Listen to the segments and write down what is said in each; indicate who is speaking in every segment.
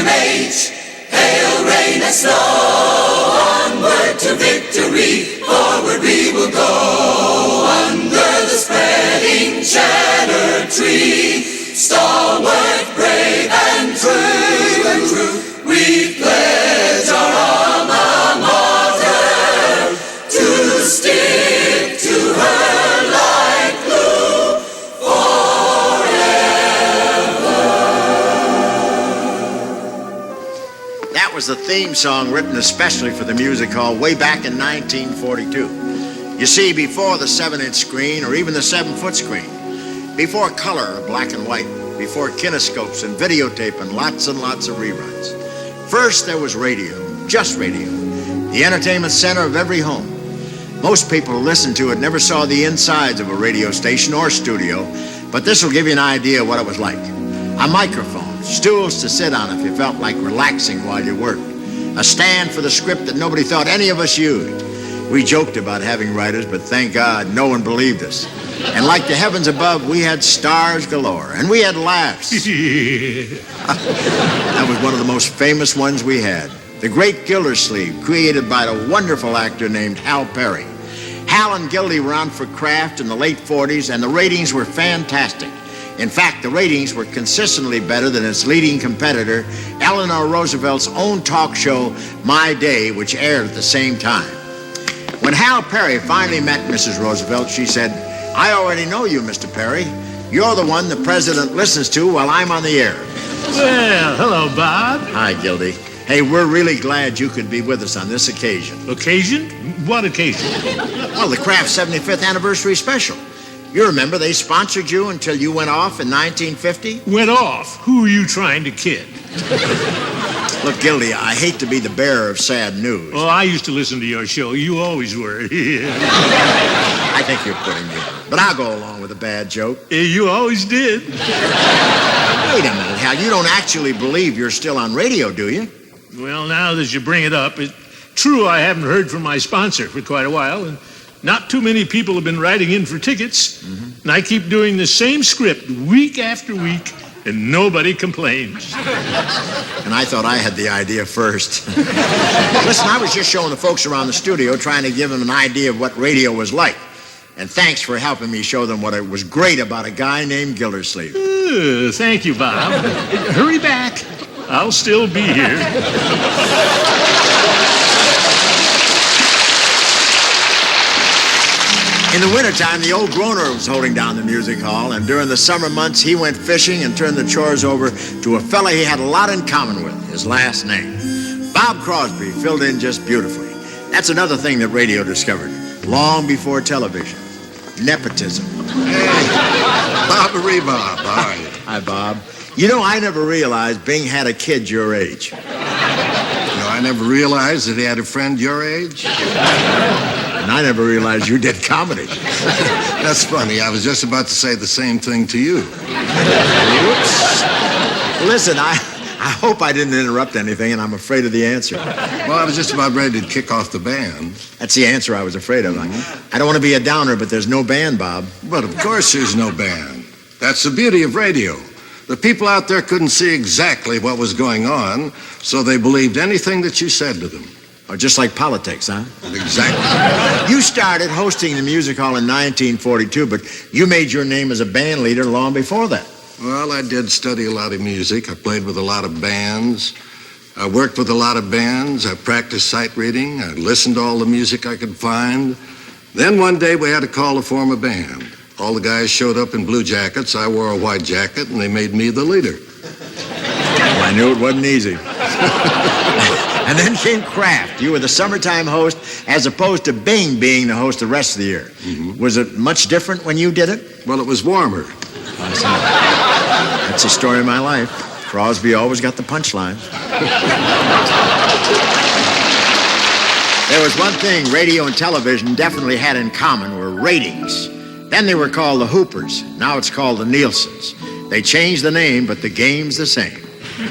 Speaker 1: SMH, hail, rain, and snow. Onward to victory, forward we will go. Under the spreading cheddar tree, stalwart, brave, and true, we pledge our alma mater to stick to her like glue forever.
Speaker 2: That was the theme song written especially for the music hall way back in 1942. You see, before the 7-inch screen or even the 7-foot screen, before color or black and white, before kinescopes and videotape and lots of reruns. First, there was radio, just radio, the entertainment center of every home. Most people who listened to it never saw the insides of a radio station or studio, but this will give you an idea of what it was like. A microphone, stools to sit on if you felt like relaxing while you worked, a stand for the script that nobody thought any of us used. We joked about having writers, but thank God no one believed us. And like the heavens above, we had stars galore, and we had laughs. That was one of the most famous ones we had. The great Gildersleeve, created by a wonderful actor named Hal Perry. Hal and Gildy were on for Kraft in the late 40s, and the ratings were fantastic. In fact, the ratings were consistently better than its leading competitor, Eleanor Roosevelt's own talk show, My Day, which aired at the same time. When Hal Perry finally met Mrs. Roosevelt, she said, "I already know you, Mr. Perry. You're the one the president listens to while I'm on the air."
Speaker 3: Well, hello, Bob.
Speaker 2: Hi, Gildy. Hey, we're really glad you could be with us on this occasion.
Speaker 3: Occasion? What occasion?
Speaker 2: Well, the Kraft 75th anniversary special. You remember they sponsored you until you went off in 1950?
Speaker 3: Went off? Who are you trying to kid?
Speaker 2: Look, Gildy, I hate to be the bearer of sad news.
Speaker 3: Oh, I used to listen to your show. You always were.
Speaker 2: I think you're putting me on. But I'll go along with a bad joke.
Speaker 3: You always did.
Speaker 2: Wait a minute, Hal. You don't actually believe you're still on radio, do you?
Speaker 3: Well, now that you bring it up, it's true I haven't heard from my sponsor for quite a while, and not too many people have been writing in for tickets. Mm-hmm. And I keep doing the same script week after week, and nobody complains.
Speaker 2: And I thought I had the idea first. Listen, I was just showing the folks around the studio, trying to give them an idea of what radio was like. And thanks for helping me show them what it was great about a guy named Gildersleeve.
Speaker 3: Thank you, Bob. Hurry back. I'll still be here.
Speaker 2: In the wintertime, the old groaner was holding down the music hall, and during the summer months, he went fishing and turned the chores over to a fella he had a lot in common with, his last name. Bob Crosby filled in just beautifully. That's another thing that radio discovered, long before television. Nepotism.
Speaker 4: Hey, Bob. Hi.
Speaker 2: Hi, Bob. You know, I never realized Bing had a kid your age.
Speaker 4: I never realized that he had a friend your age.
Speaker 2: And I never realized you did comedy.
Speaker 4: That's funny. I was just about to say the same thing to you.
Speaker 2: Whoops. Listen, I hope I didn't interrupt anything, and I'm afraid of the answer.
Speaker 4: Well, I was just about ready to kick off the band.
Speaker 2: That's the answer I was afraid of. I don't want to be a downer, but there's no band, Bob.
Speaker 4: But of course there's no band. That's the beauty of radio. The people out there couldn't see exactly what was going on, so they believed anything that you said to them.
Speaker 2: Or just like politics, huh?
Speaker 4: Exactly.
Speaker 2: You started hosting the music hall in 1942, but you made your name as a band leader long before that.
Speaker 4: Well, I did study a lot of music. I played with a lot of bands. I worked with a lot of bands. I practiced sight reading. I listened to all the music I could find. Then one day we had to call to form a band. All the guys showed up in blue jackets. I wore a white jacket, and they made me the leader.
Speaker 2: Well, I knew it wasn't easy. And then came Kraft. You were the summertime host as opposed to Bing being the host the rest of the year. Mm-hmm. Was it much different when you did it?
Speaker 4: Well, it was warmer.
Speaker 2: That's the story of my life. Crosby always got the punchline. There was one thing radio and television definitely had in common were ratings. Then they were called the Hoopers. Now it's called the Nielsen's. They changed the name, but the game's the same.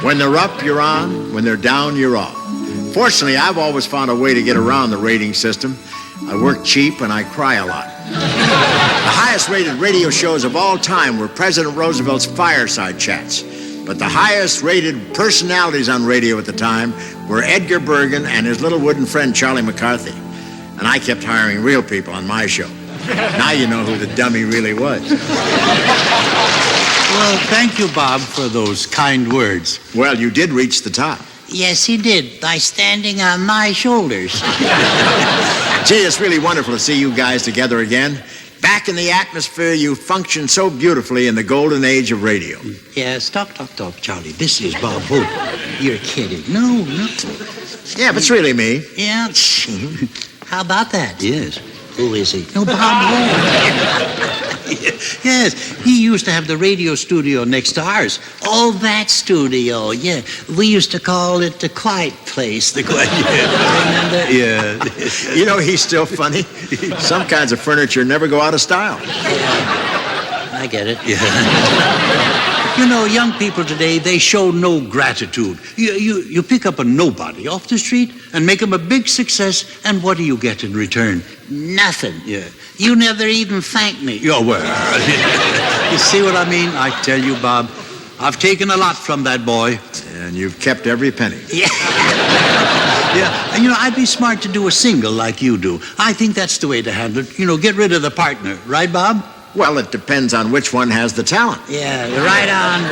Speaker 2: When they're up, you're on. When they're down, you're off. Fortunately, I've always found a way to get around the rating system. I work cheap and I cry a lot. The highest rated radio shows of all time were President Roosevelt's fireside chats. But the highest rated personalities on radio at the time were Edgar Bergen and his little wooden friend Charlie McCarthy. And I kept hiring real people on my show. Now you know who the dummy really was.
Speaker 5: Well, thank you, Bob, for those kind words.
Speaker 2: Well, you did reach the top.
Speaker 6: Yes, he did, by standing on my shoulders.
Speaker 2: Gee, it's really wonderful to see you guys together again. Back in the atmosphere you functioned so beautifully in the golden age of radio.
Speaker 5: Yeah, stop, Charlie. This is Bob Hope. You're kidding. No.
Speaker 2: Yeah, but it's really me.
Speaker 6: Yeah, how about that?
Speaker 5: Yes.
Speaker 6: Who is he? No, Bob Hope.
Speaker 5: Yes, he used to have the radio studio next to ours.
Speaker 6: Oh, that studio, yeah. We used to call it the quiet place.
Speaker 5: The quiet, yeah.
Speaker 6: Remember?
Speaker 5: Yeah.
Speaker 2: You know, he's still funny. Some kinds of furniture never go out of style.
Speaker 6: I get it.
Speaker 5: Yeah. You know, young people today, they show no gratitude. You pick up a nobody off the street and make him a big success, and what do you get in return?
Speaker 6: Nothing.
Speaker 5: Yeah.
Speaker 6: You never even thanked me.
Speaker 5: Yeah, well, you see what I mean? I tell you, Bob, I've taken a lot from that boy.
Speaker 2: And you've kept every penny.
Speaker 6: Yeah.
Speaker 5: Yeah, and you know, I'd be smart to do a single like you do. I think that's the way to handle it. You know, get rid of the partner. Right, Bob?
Speaker 2: Well, it depends on which one has the talent.
Speaker 6: Yeah, right on, boy.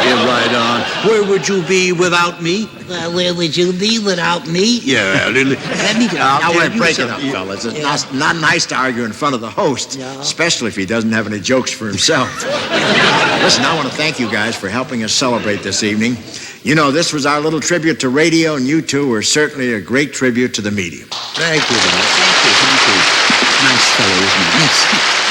Speaker 5: Yeah, right on. Where would you be without me?
Speaker 6: Well, where would you be without me?
Speaker 5: Yeah, let me
Speaker 2: Now we're breaking up, fellas. It's not nice to argue in front of the host,
Speaker 6: Yeah.
Speaker 2: especially if he doesn't have any jokes for himself. Listen, I want to thank you guys for helping us celebrate this evening. You know, this was our little tribute to radio, and you two were certainly a great tribute to the medium.
Speaker 5: Thank you, Bob. Thank you. Nice fellow, isn't he? Yes.